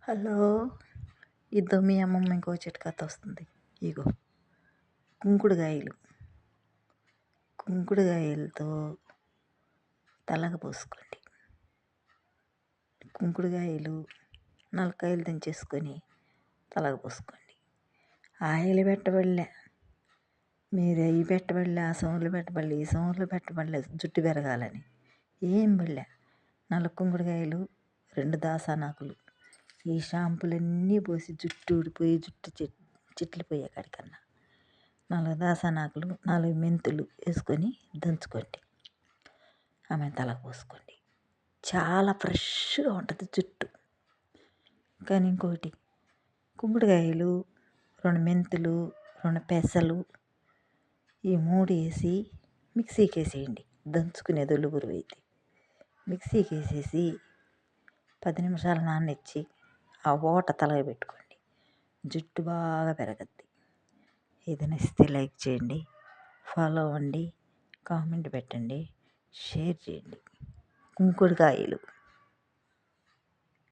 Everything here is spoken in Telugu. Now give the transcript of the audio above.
హలో! ఇద్దో మీ అమ్మమ్మ ఇంకో చిట్కాతో వస్తుంది. ఇగో కుంకుడుగాయలు. కుంకుడుగాయలతో తలకు పోసుకోండి. కుంకుడుగాయలు నలకాయలు దంచేసుకొని తలకు పోసుకోండి. ఆయిల్ పెట్టబడలే, మీరు అవి పెట్టబడలే, ఆ సోన్లు పెట్టబడలే, ఈ సోన్లు పెట్టబడలే జుట్టు పెరగాలని ఏం పడలే. కుంకుడుగాయలు 2 దాసానాకులు ఈ షాంపులన్నీ పోసి జుట్టు ఊడిపోయి జుట్టు చిట్లు పోయే కాడికన్నా 4 దాసానాకులు 4 మెంతులు వేసుకొని దంచుకోండి. ఆమె తలకు పోసుకోండి. చాలా ఫ్రెష్గా ఉంటుంది జుట్టు. కానీ ఇంకోటి కుంకుడుకాయలు 2 మెంతులు 2 పెసలు ఈ 3 వేసి మిక్సీకి వేసేయండి. దంచుకునేది ఒలుగురు అయితే మిక్సీకి వేసేసి 10 నిమిషాలు నాననిచ్చి ఆ ఓట తలకి పెట్టుకోండి. జుట్టు బాగా పెరగద్ది. ఇది నచ్చితే లైక్ చేయండి, ఫాలో అవ్వండి, కామెంట్ పెట్టండి, షేర్ చేయండి. కుంకుడుకాయలు